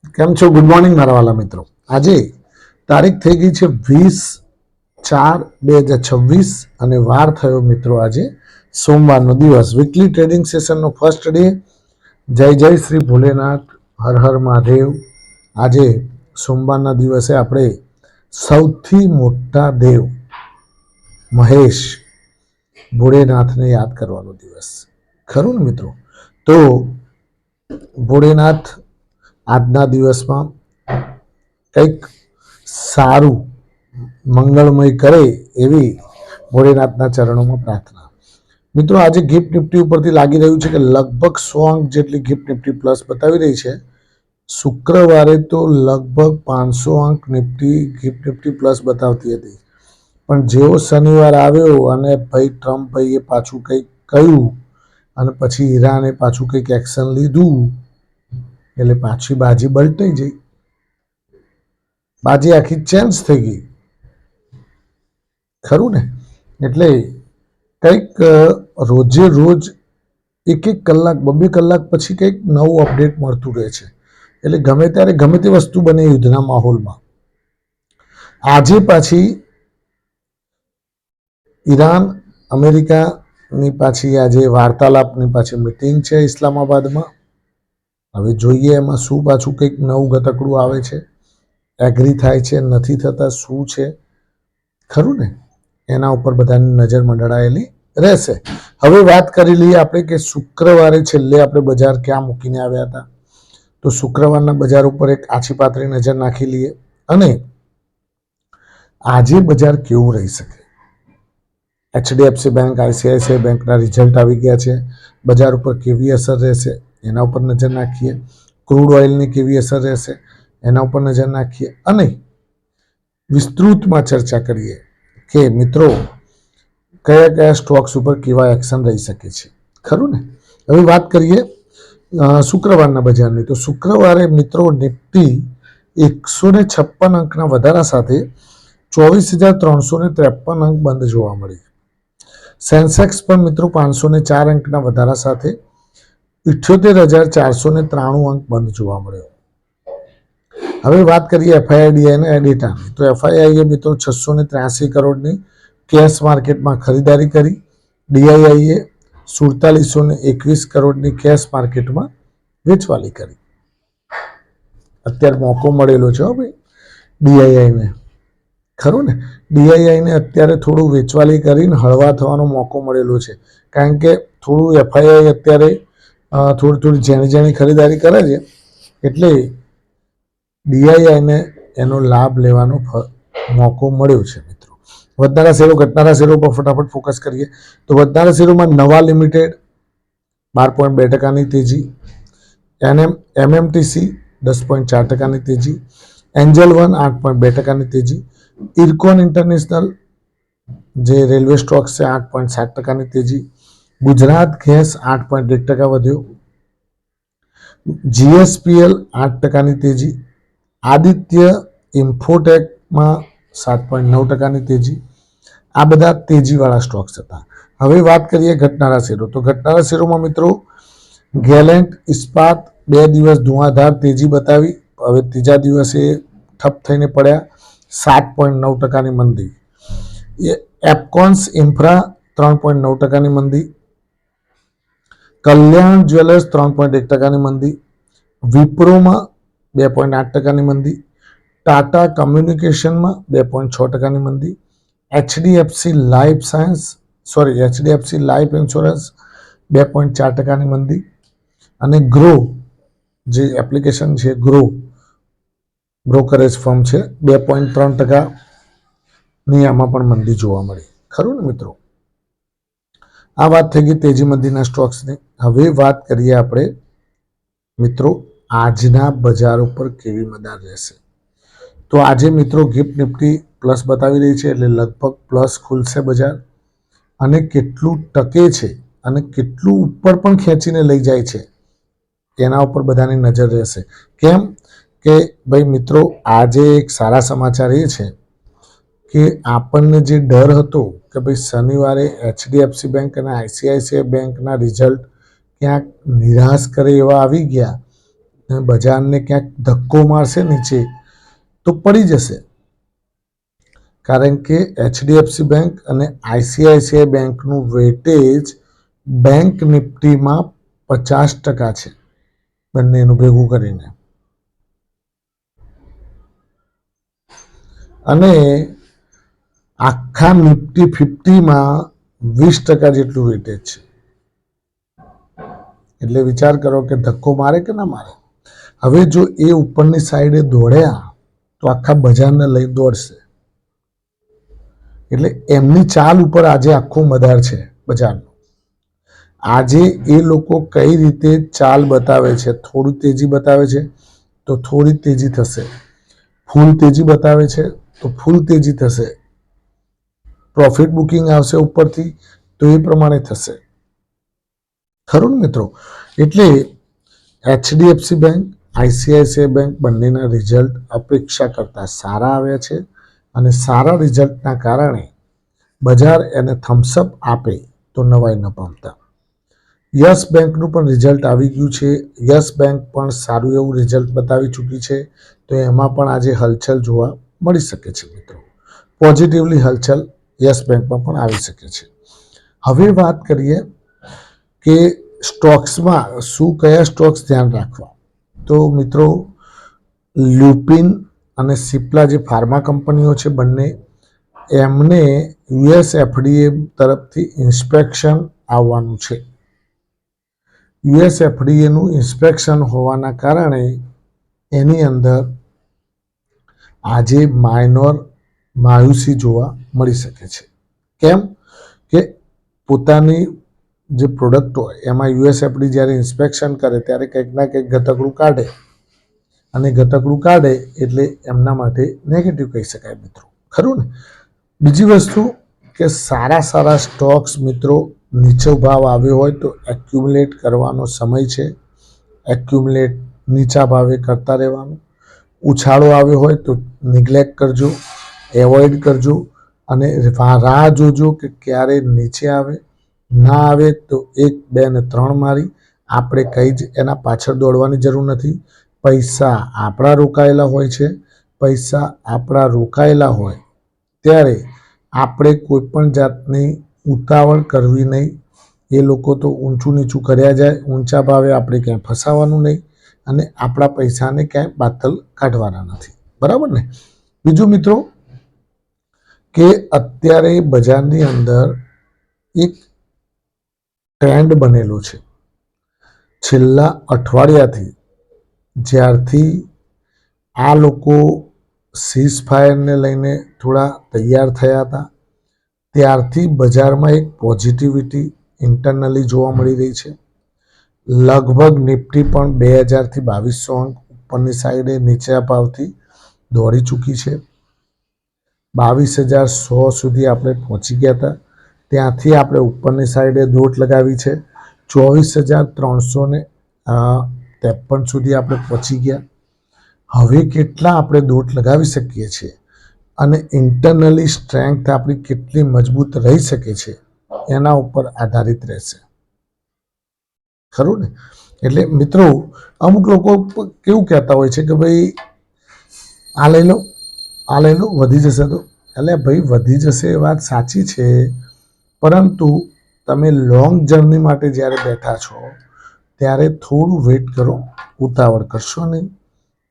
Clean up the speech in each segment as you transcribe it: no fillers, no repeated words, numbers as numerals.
કેમ છો? Good morning મારા વાલા મિત્રો. આજે તારીખ થઈ ગઈ છે 20/4/2026 અને વાર થયો મિત્રો આજે સોમવારનો દિવસ. વીકલી ટ્રેડિંગ સેશનનો ફર્સ્ટ ડે. જય જય શ્રી ભોલેનાથ, હર હર મહાદેવ. આજે સોમવારના દિવસે આપણે સૌથી મોટા દેવ મહેશ ભોળેનાથને યાદ કરવાનો દિવસ, ખરું ને મિત્રો? તો ભોળેનાથ આજના દિવસમાં કંઈક સારું મંગળમય કરે એવી ભોળેનાથના ચરણોમાં પ્રાર્થના. મિત્રો, આજે ગિફ્ટ નિફ્ટી ઉપરથી લાગી રહ્યું છે કે લગભગ 100 અંક જેટલી ગિફ્ટ નિફ્ટી પ્લસ બતાવી રહી છે. શુક્રવારે તો લગભગ 500 અંક નિફ્ટી ગિફ્ટ નિફ્ટી પ્લસ બતાવતી હતી, પણ જેવો શનિવાર આવ્યો અને ભાઈ ટ્રમ્પ ભાઈએ પાછું કંઈક કહ્યું અને પછી ઈરાને પાછું કંઈક એક્શન લીધું એટલે પાછી બાજી બલટાઈ જઈ. બાજી આખી ચેન્જ થઈ ગઈ, ખરું ને? એટલે કંઈક રોજે રોજ એક કલાક 2 કલાક પછી કંઈક નવું અપડેટ મળતું રહે છે. એટલે ગમે ત્યારે ગમે તે વસ્તુ બને યુદ્ધના માહોલમાં. આજે પાછી ઈરાન અમેરિકાની પાછી આજે વાર્તાલાપની પાછી મિટિંગ છે ઇસ્લામાબાદમાં. હવે જોઈએ એમાં શું પાછું કંઈક નવું ગતકડું આવે છે, એગ્રી થાય છે, નથી થતા, શું છે, ખરું ને? એના ઉપર બધાની નજર મંડળાયેલી રહેશે. હવે વાત કરી લઈએ આપણે કે શુક્રવારે છેલ્લે આપણે બજાર ક્યાં મૂકીને આવ્યા હતા. તો શુક્રવારના બજાર ઉપર એક આછી પાતળી નજર નાખી લઈએ અને આજે બજાર કેવું રહી શકે. એચડીએફસી બેંક, આઈસીઆઈસીઆઈ બેંકના રિઝલ્ટ આવી ગયા છે. બજાર ઉપર કેવી અસર રહેશે એના ઉપર નજર નાખીએ. ક્રૂડ ઓઇલની કેવી અસર રહેશે એના ઉપર નજર નાખીએ અને વિસ્તૃતમાં ચર્ચા કરીએ કે મિત્રો કયા કયા સ્ટોક્સ ઉપર કેવા એક્શન રહી શકે છે, ખરું ને? હવે વાત કરીએ શુક્રવારના બજારની. તો શુક્રવારે મિત્રો નિફ્ટી 156 અંકના વધારા સાથે 24,353 અંક બંધ જોવા મળી. સેન્સેક્સ પણ મિત્રો 504 અંકના વધારા સાથે 78,493 અંક બંધ જોવા મળ્યો. હવે વાત કરીએ એફઆઈઆઈ ડેટાની. તો એફઆઈઆઈએ મિત્રો 683 કરોડની કેશ માર્કેટમાં ખરીદારી કરી. ડીઆઈઆઈએ 4721 કરોડની કેશ માર્કેટમાં વેચવાલી કરી. અત્યારે મોકો મળેલો છે ભાઈ ડીઆઈઆઈને, ખરું ને? ડીઆઈઆઈને અત્યારે થોડું વેચવાલી કરીને હળવા થવાનો મોકો મળેલો છે, કારણ કે થોડું એફઆઈઆઈ અત્યારે થોડી ઝેણી ખરીદારી કરે છે, એટલે ડીઆઈઆઈને એનો લાભ લેવાનો મોકો મળ્યો છે મિત્રો. વધનારા શેરો ઘટનારા શેરો પર ફટાફટ ફોકસ કરીએ. તો વધનારા શેરોમાં નવા લિમિટેડ 12.2% તેજી, એમએમટીસી 10.4% તેજી, એન્જલ વન 8.2% તેજી, ઇરકોન ઇન્ટરનેશનલ જે રેલવે સ્ટોક છે 8.7% તેજી, ગુજરાત ગેસ 8.1% વધ્યો, જીએસપીએલ 8% તેજી, આદિત્ય ઇન્ફોટેકમાં 7.9% તેજી. આ બધા તેજીવાળા સ્ટોક્સ હતા. હવે વાત કરીએ ઘટનારા શેરો. તો ઘટનારા શેરોમાં મિત્રો ગેલેન્ટ ઇસ્પાત 2 દિવસ ધુઆધાર તેજી બતાવી, હવે ત્રીજા દિવસે ઠપ થઈને પડ્યા. 7.9%ની મંદી. એપકોન્સ ઇન્ફ્રા 3.9%ની મંદી, કલ્યાણ જ્વેલર્સ 3.1%ની મંદી, વિપ્રોમાં 2.8%ની મંદી, ટાટા કમ્યુનિકેશનમાં 2.6%ની મંદી, એચડીએફસી લાઈફ ઇન્સ્યોરન્સ 2.4%ની મંદી અને ગ્રો જે એપ્લિકેશન છે, ગ્રો બ્રોકરેજ ફર્મ છે, 2.3%ની આમાં પણ મંદી જોવા મળી, ખરું ને મિત્રો? આ વાત થઈ ગઈ તેજી મંદીના સ્ટોક્સની. હવે વાત કરીએ આપણે મિત્રો આજના બજાર ઉપર કેવી મદાર રહેશે. તો આજે મિત્રો ગિફ્ટ નિફ્ટી પ્લસ બતાવી રહી છે, એટલે લગભગ પ્લસ ખુલશે બજાર. અને કેટલું ટકે છે અને કેટલું ઉપર પણ ખેંચીને લઈ જાય છે એના ઉપર બધાની નજર રહેશે. કેમ કે ભાઈ મિત્રો આજે એક સારા સમાચાર એ છે કે આપણને જે ડર હતો કે ભાઈ શનિવારે એચડીએફસી બેંક અને આઈસીઆઈસીઆઈ બેંકના રિઝલ્ટ ક્યાંક નિરાશ કરે એવા આવી ગયા, અને બજારને ક્યાંક ધક્કો મારશે નીચે તો પડી જશે, કારણ કે HDFC બેંક અને ICICI બેંકનું વેટેજ બેંક નિફ્ટીમાં 50% છે, બંનેનું ભેગું કરીને. અને આખા નિફ્ટી 50માં 20% જેટલું વેટેજ છે. એટલે વિચાર કરો કે ધક્કો મારે કે ના મારે. હવે જો એ ઉપરની સાઈડે દોડ્યા તો આખા બજારને લઈ દોડશે. એટલે એમની ચાલ ઉપર આજે આખું મદાર છે બજારનું. આજે એ લોકો કઈ રીતે ચાલ બતાવે છે, થોડું તેજી બતાવે છે તો થોડી તેજી થશે, ફૂલ તેજી બતાવે છે તો ફૂલ તેજી થશે, પ્રોફિટ બુકિંગ આવશે ઉપરથી તો એ પ્રમાણે થશે. ખરું ને મિત્રો? એટલે HDFC બેંક, ICICI બેંક બંનેના રિઝલ્ટ અપેક્ષા કરતાં સારા આવ્યા છે અને સારા રિઝલ્ટના કારણે બજાર એને થમ્સઅપ આપે તો નવાઈ ન પામતા. યસ બેંકનું પણ રિઝલ્ટ આવી ગયું છે. યસ બેંક પણ સારું એવું રિઝલ્ટ બતાવી ચૂકી છે, તો એમાં પણ આજે હલચલ જોવા મળી શકે છે મિત્રો. પોઝિટિવલી હલચલ યસ બેંકમાં પણ આવી શકે છે. હવે વાત કરીએ કે સ્ટોક્સમાં શું કયા સ્ટોક્સ ધ્યાન રાખવા. તો મિત્રો, લ્યુપિન અને સિપ્લા જે ફાર્મા કંપનીઓ છે બંને, એમને US FDA તરફથી ઇન્સ્પેક્શન આવવાનું છે. US FDAનું ઇન્સ્પેક્શન હોવાના કારણે એની અંદર આજે માયુસી જોવા મળી શકે છે. કેમ કે પોતાની જે પ્રોડક્ટ હોય એમાં US FDA જ્યારે ઇન્સ્પેક્શન કરે ત્યારે કંઈક ના કંઈક ગતકડું કાઢે, અને ગતકડું કાઢે એટલે એમના માટે નેગેટિવ કહી શકાય મિત્રો. ખરું ને? બીજી વસ્તુ કે સારા સ્ટોક્સ મિત્રો, નીચો ભાવ આવ્યો હોય તો એક્યુમ્યુલેટ કરવાનો સમય છે. એક્યુમ્યુલેટ નીચા ભાવે કરતા રહેવાનું. ઉછાળો આવ્યો હોય તો નિગ્લેક્ટ કરજો, એવોઇડ કરજો અને રાહ જોજો કે ક્યારે નીચે આવે. ના આવે તો 1, 2 ને 3 મારી આપણે કંઈ જ એના પાછળ દોડવાની જરૂર નથી. પૈસા આપણા રોકાયેલા હોય છે. પૈસા આપણા રોકાયેલા હોય ત્યારે આપણે કોઈ પણ જાતની ઉતાવળ કરવી નહીં. એ લોકો તો ઊંચું નીચું કર્યા જાય, ઊંચા ભાવે આપણે ક્યાંય ફસાવાનું નહીં અને આપણા પૈસાને ક્યાંય બાતલ કાઢવાના નથી. બરાબર ને? બીજું મિત્રો કે અત્યારે બજારની અંદર એક ટ્રેન્ડ બનેલો છે. છેલ્લા અઠવાડિયાથી જ્યારથી આ લોકો સીઝ ફાયરને લઈને થોડા તૈયાર થયા હતા, ત્યારથી બજારમાં એક પોઝિટિવિટી ઇન્ટરનલી જોવા મળી રહી છે. લગભગ નિફ્ટી પણ 2000થી 2200 અંક ઉપરની સાઈડે નીચા ભાવથી દોડી ચૂકી છે. 22,100 સુધી આપણે પહોંચી ગયા હતા. ત્યાંથી આપણે ઉપરની સાઈડે દોટ લગાવી છે. 24,353 સુધી આપણે પહોંચી ગયા. હવે કેટલા આપણે દોટ લગાવી શકીએ છીએ અને ઇન્ટરનલી સ્ટ્રેન્થ આપણી કેટલી મજબૂત રહી શકે છે એના ઉપર આધારિત રહેશે. ખરું ને? એટલે મિત્રો, અમુક લોકો કેવું કહેતા હોય છે કે ભાઈ આ લઈ લો, આ લઈ લો, વધી જશે તો. એટલે ભાઈ વધી જશે એ વાત સાચી છે, પરંતુ તમે લોંગ જર્ની માટે જ્યારે બેઠા છો ત્યારે થોડું વેઇટ કરો, ઉતાવળ કરશો નહીં.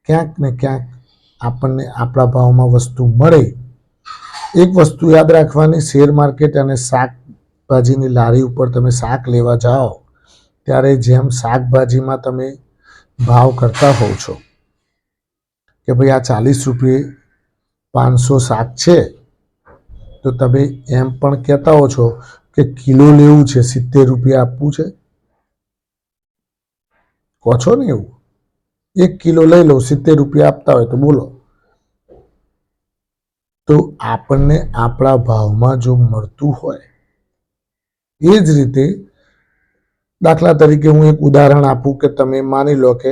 ક્યાંક ને ક્યાંક આપણને આપણા ભાવમાં વસ્તુ મળે. એક વસ્તુ યાદ રાખવાની, શેર માર્કેટ અને શાકભાજીની લારી ઉપર તમે શાક લેવા જાઓ ત્યારે જેમ શાકભાજીમાં તમે ભાવ કરતા હોવ છો કે ભાઈ આ 40 રૂપિયે 500 શાક છે, તો તમે એમ પણ કહેતા હો છો કે કિલો લેવું છે, 70 રૂપિયા આપવું છે. કહો છો ને એવું? 1 કિલો લઈ લો, 70 રૂપિયા આપતા હોય તો બોલો. તો આપણને આપણા ભાવમાં જો મળતું હોય, એ જ રીતે દાખલા તરીકે હું એક ઉદાહરણ આપું કે તમે માની લો કે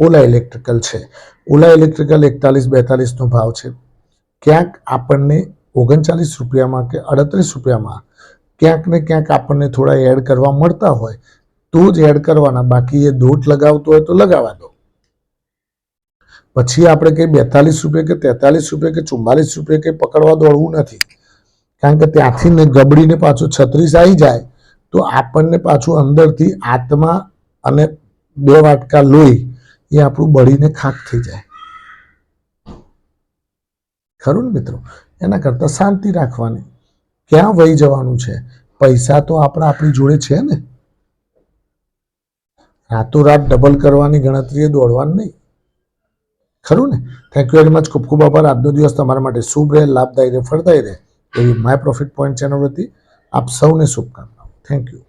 ઓલા ઇલેક્ટ્રિકલ છે. ઓલા ઇલેક્ટ્રિકલ 41-42નો ભાવ છે. ક્યાંક આપણને 39 રૂપિયામાં કે 38 રૂપિયામાં ક્યાંક ને ક્યાંક આપણને થોડા એડ કરવા મળતા હોય તો જ એડ કરવાના, બાકી એ દોટ લગાવતો હોય તો લગાવવા દો. પછી આપણે કંઈ 42 રૂપિયા કે 43 રૂપિયા કે 44 રૂપિયા કે પકડવા દોડવું નથી, કારણ કે ત્યાંથી ને ગબડીને પાછું 36 આવી જાય તો આપણને પાછું અંદરથી આત્મા અને 2 વાટકા લોહી એ આપણું બળીને ખાક થઈ જાય. ખરું ને મિત્રો? એના કરતાં શાંતિ રાખવાની. ક્યાં વહી જવાનું છે? પૈસા તો આપણી જોડે છે ને. રાતોરાત ડબલ કરવાની ગણતરીએ દોડવાનું નહીં. ખરું ને? Thank you very much. ખૂબ ખૂબ આભાર. આજનો દિવસ તમારા માટે શુભ રહે, લાભદાયી રહે, ફળદાયી રહે એવી માય પ્રોફિટ પોઈન્ટ ચેનલ વતી આપ સૌને શુભકામનાઓ. Thank you.